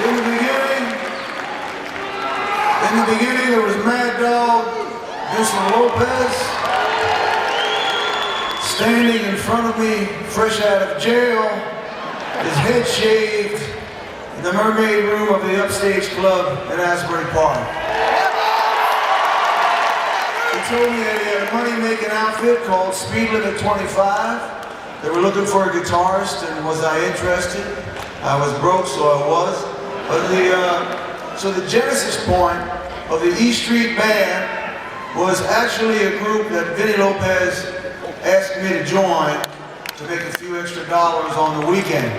In the beginning, there was Mad Dog, Vincent Lopez, standing in front of me, fresh out of jail, his head shaved, in the Mermaid Room of the Upstage Club in Asbury Park. He told me that he had a money-making outfit called Speed Limit 25. They were looking for a guitarist, and was I interested? I was broke, so I was. But so the genesis point of the E Street Band was actually a group that Vinny Lopez asked me to join to make a few extra dollars on the weekend.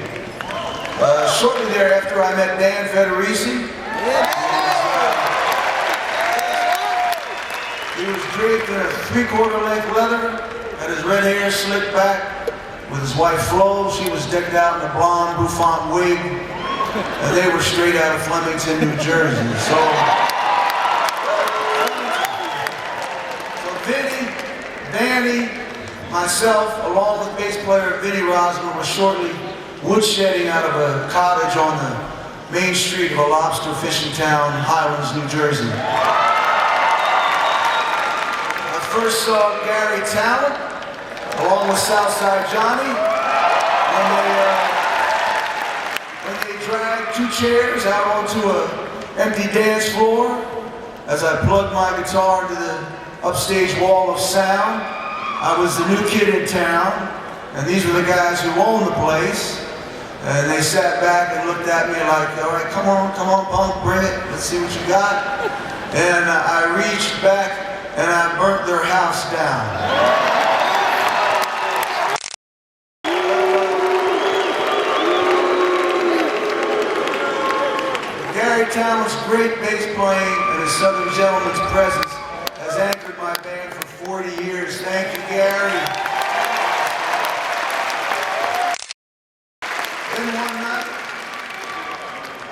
Shortly thereafter, I met Dan Federici. He was draped in a 3/4 length leather, had his red hair slicked back with his wife Flo. She was decked out in a blonde bouffant wig, and they were straight out of Flemington, New Jersey. So Vinny, Danny, myself, along with bass player Vinny Rosman, were shortly woodshedding out of a cottage on the main street of a lobster fishing town, Highlands, New Jersey. I first saw Gary Talent, along with Southside Johnny, when they dragged 2 chairs out onto an empty dance floor as I plugged my guitar into the upstage wall of sound. I was the new kid in town, and these were the guys who owned the place. And they sat back and looked at me like, all right, come on, punk, bring it. Let's see what you got. And I reached back and I burnt their house down. Gary Talent's great bass playing and his Southern gentleman's presence has anchored my band for 40 years. Thank you, Gary. Then one night,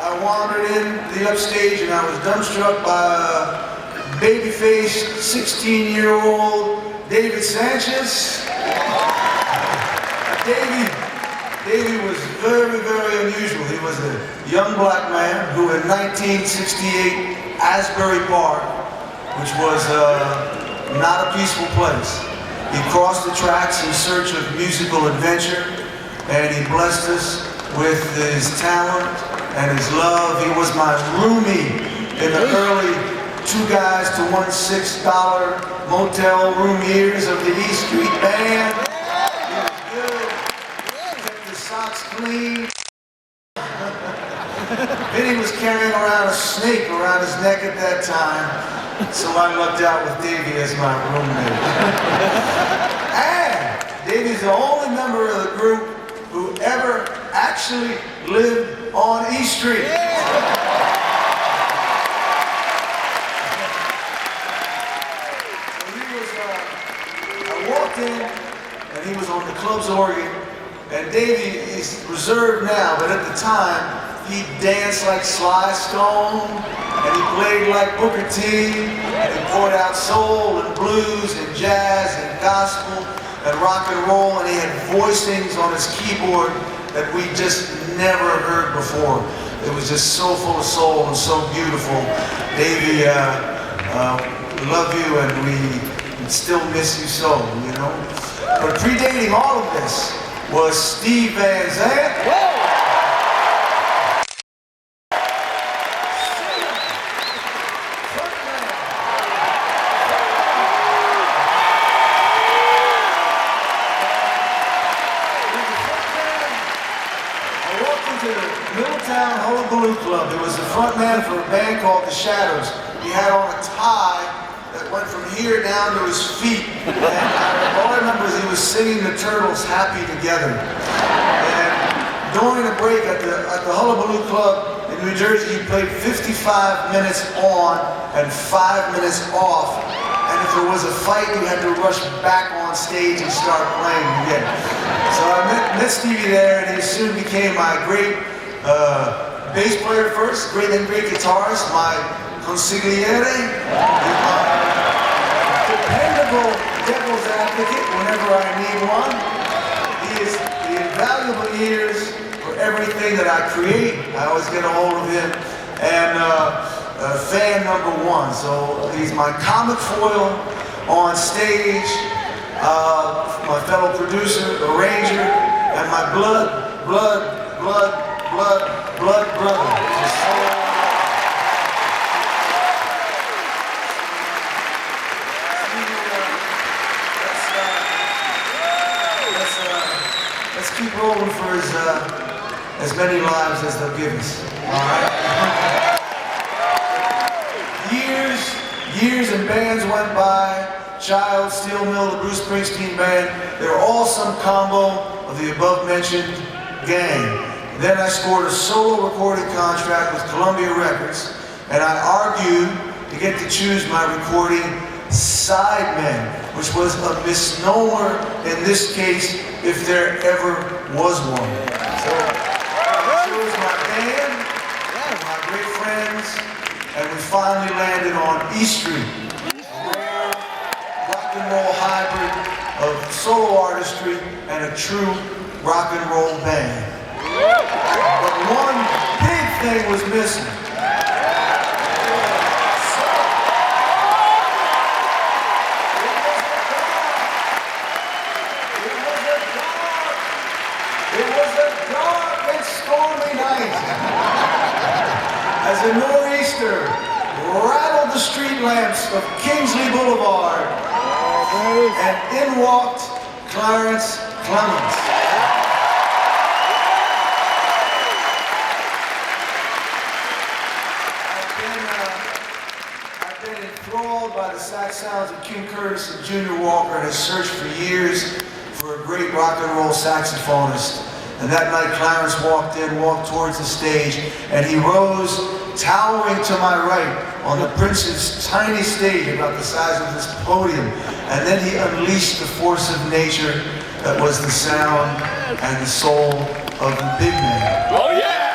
I wandered in the upstage and I was dumbstruck by a baby-faced 16-year-old David Sancious. Davey was very, very unusual. He was a young black man who in 1968, Asbury Park, which was not a peaceful place, he crossed the tracks in search of musical adventure, and he blessed us with his talent and his love. He was my roomie in the early 2 guys to $1 motel room years of the E Street Band. He was good, kept his socks clean. Vinny was carrying around a snake around his neck at that time, so I lucked out with Davey as my roommate. And Davey's the only member of the group who ever actually lived on E Street. I walked in, and he was on the club's organ, and Davey is reserved now, but at the time, he danced like Sly Stone, and he played like Booker T, and he poured out soul and blues and jazz and gospel and rock and roll, and he had voicings on his keyboard that we just never heard before. It was just so full of soul and so beautiful. Davey, we love you, and we still miss you so, you know. But predating all of this was Steve Van Zandt. Club. It was the front man for a band called The Shadows. He had on a tie that went from here down to his feet. And all I remember is he was singing the Turtles' Happy Together. And during a break at the Hullabaloo Club in New Jersey, he played 55 minutes on and 5 minutes off. And if there was a fight, you had to rush back on stage and start playing again. So I met Stevie there, and he soon became my great bass player first, great guitarist, my consigliere, my dependable devil's advocate whenever I need one. He is the invaluable ears for everything that I create. I always get a hold of him. And fan number one. So he's my comic foil on stage, my fellow producer, arranger, and my blood brother. Let's keep rolling for as many lives as they'll give us. All right? Years and bands went by. Child, Steel Mill, the Bruce Springsteen band. They were all some combo of the above-mentioned gang. Then I scored a solo recording contract with Columbia Records, and I argued to get to choose my recording sidemen, which was a misnomer in this case, if there ever was one. So I chose my band, my great friends, and we finally landed on E Street, a rare rock and roll hybrid of solo artistry and a true rock and roll band. But one big thing was missing. As a nor'easter rattled the street lamps of Kingsley Boulevard, and in walked Clarence Clemens. I've been enthralled by the sax sounds of King Curtis and Junior Walker, and have searched for years for a great rock and roll saxophonist. And that night Clarence walked towards the stage, and he rose, towering to my right on the Prince's tiny stage about the size of this podium. And then he unleashed the force of nature that was the sound and the soul of the big man. Oh yeah!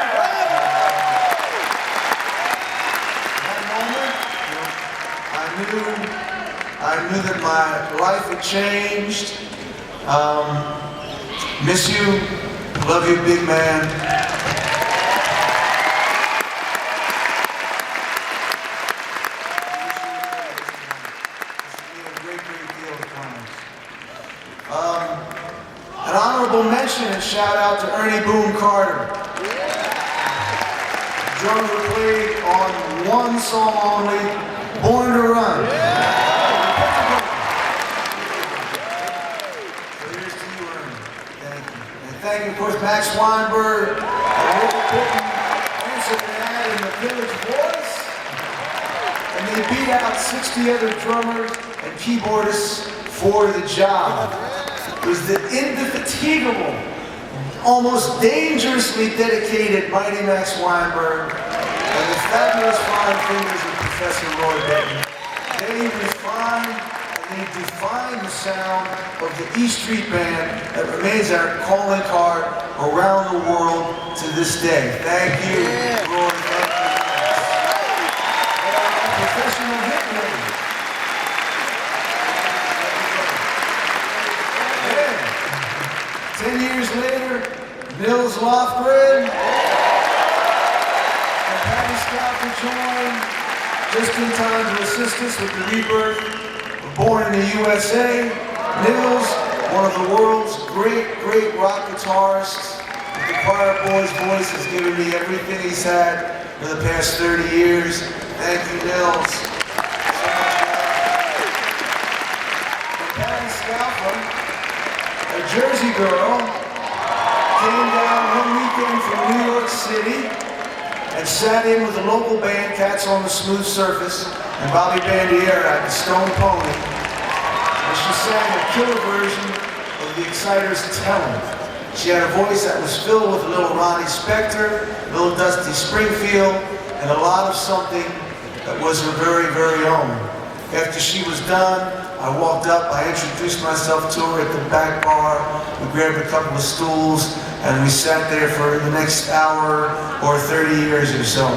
That moment, I knew that my life had changed. Miss you. Love you, big man. Great deal of comments. An honorable mention and shout out to Ernie Boone Carter. Drummer who played on one song only, Born to Run. Thank you, of course, Max Weinberg, Roy Bittan, answered the ad in the Village Voice, and they beat out 60 other drummers and keyboardists for the job. It was the indefatigable, almost dangerously dedicated Mighty Max Weinberg and the fabulous fine fingers of Professor Roy Bittan. They refined and they defined the sound of the E Street Band that remains our calling card around the world to this day. Thank you, Roy. Thank you. And our professional hitman. 10 years later, Nils Lofgren and Patti Scialfa joined just in time to assist us with the rebirth. Born in the USA, Nils, one of the world's great rock guitarists, with the Choir Boy's voice, has given me everything he's had for the past 30 years. Thank you, Nils. And Patti Scialfa, a Jersey girl, came down one weekend from New York City and sat in with the local band Cats on the Smooth Surface and Bobby Bandiera at the Stone Pony, and she sang a killer version of the Exciters' Tellin'. She had a voice that was filled with a little Ronnie Spector, a little Dusty Springfield, and a lot of something that was her very own. After she was done, I walked up, I introduced myself to her at the back bar, we grabbed a couple of stools, and we sat there for the next hour or 30 years or so.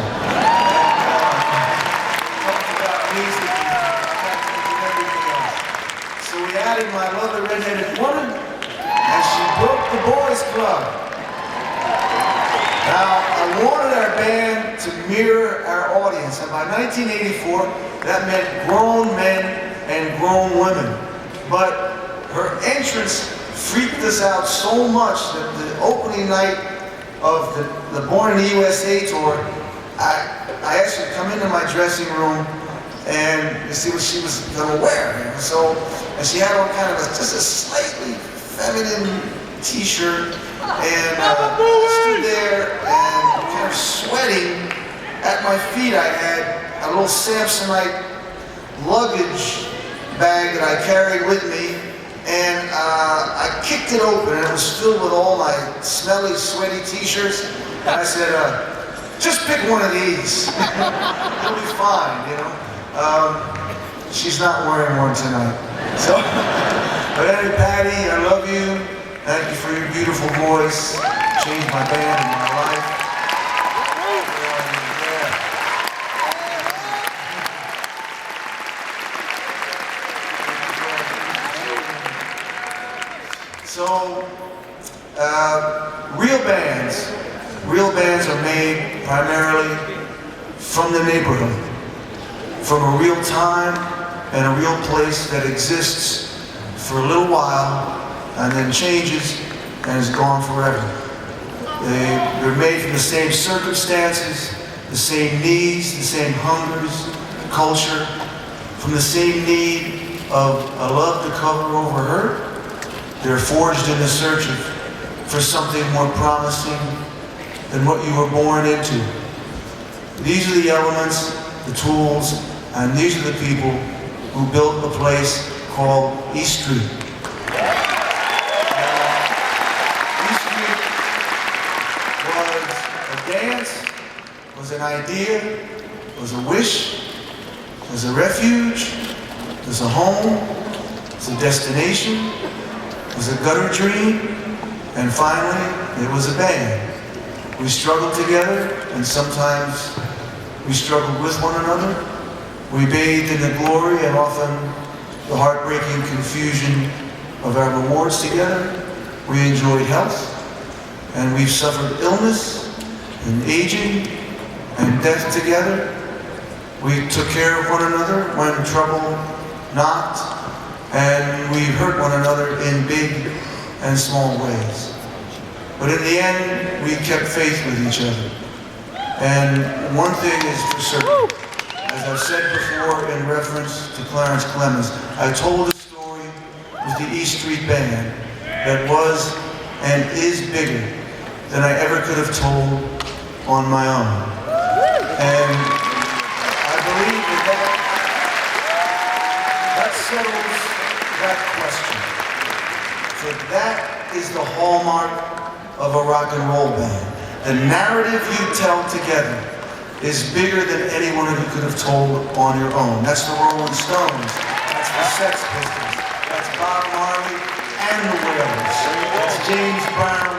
My lovely redheaded woman, and she broke the boys' club. Now, I wanted our band to mirror our audience, and by 1984, that meant grown men and grown women. But her entrance freaked us out so much that the opening night of the Born in the USA tour, I asked her to come into my dressing room and to see what she was going to wear. You know? So, and she had on kind of just a slightly feminine t-shirt, and I stood there and kind of sweating. At my feet I had a little Samsonite luggage bag that I carried with me, and I kicked it open, and it was filled with all my smelly, sweaty t-shirts, and I said, just pick one of these. It'll be fine, you know. She's not wearing one tonight. So, but anyway, Patti, I love you. Thank you for your beautiful voice. Changed my band and my life. So, real bands are made primarily from the neighborhood, from a real time and a real place that exists for a little while and then changes and is gone forever. They're made from the same circumstances, the same needs, the same hungers, culture, from the same need of a love to cover over hurt. They're forged in the search for something more promising than what you were born into. These are the elements, the tools, and these are the people who built a place called East Street. East Street was a dance, was an idea, was a wish, was a refuge, was a home, was a destination, was a gutter dream, and finally, it was a band. We struggled together, and sometimes we struggled with one another. We bathed in the glory and often the heartbreaking confusion of our rewards together. We enjoyed health, and we've suffered illness and aging and death together. We took care of one another when trouble knocked, and we hurt one another in big and small ways. But in the end, we kept faith with each other. And one thing is for certain, as I've said before in reference to Clarence Clemens, I told a story with the East Street Band that was and is bigger than I ever could have told on my own. And I believe that settles that question. For that is the hallmark of a rock and roll band. The narrative you tell together is bigger than any one of you could have told on your own. That's the Rolling Stones, that's the Sex Pistols, that's Bob Marley and the Wailers, that's James Brown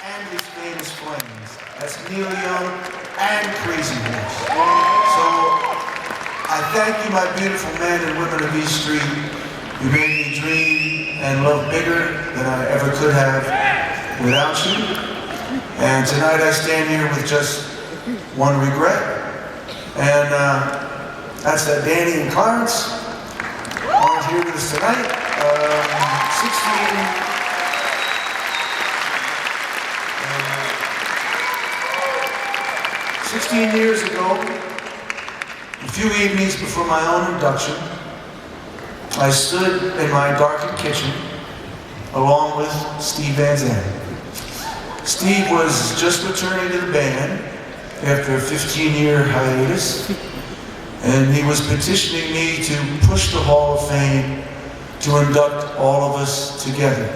and his famous Flames, that's Neil Young and Crazy Horse. So I thank you, my beautiful men and women of East Street. You made me dream and love bigger than I ever could have without you. And tonight I stand here with just one regret, and that's that Danny and Clarence aren't here with us tonight. 16 years ago, a few evenings before my own induction, I stood in my darkened kitchen along with Steve Van Zandt. Steve was just returning to the band after a 15-year hiatus, and he was petitioning me to push the Hall of Fame to induct all of us together.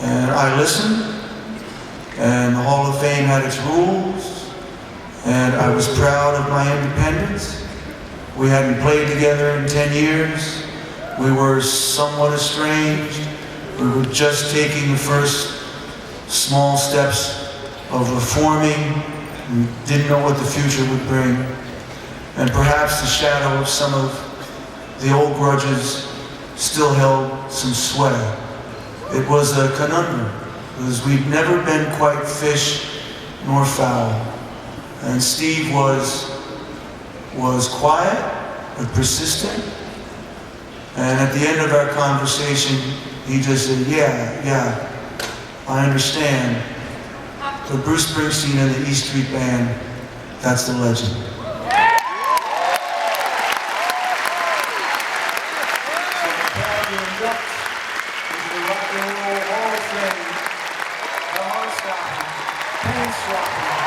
And I listened, and the Hall of Fame had its rules, and I was proud of my independence. We hadn't played together in 10 years. We were somewhat estranged. We were just taking the first small steps of reforming. We didn't know what the future would bring. And perhaps the shadow of some of the old grudges still held some sway. It was a conundrum, because we'd never been quite fish nor foul. And Steve was quiet, but persistent. And at the end of our conversation, he just said, yeah, I understand. But Bruce Springsteen and the E Street Band, that's the legend. Induct into the Rock and Roll Hall of Fame, the hardstyle, pain-swapping,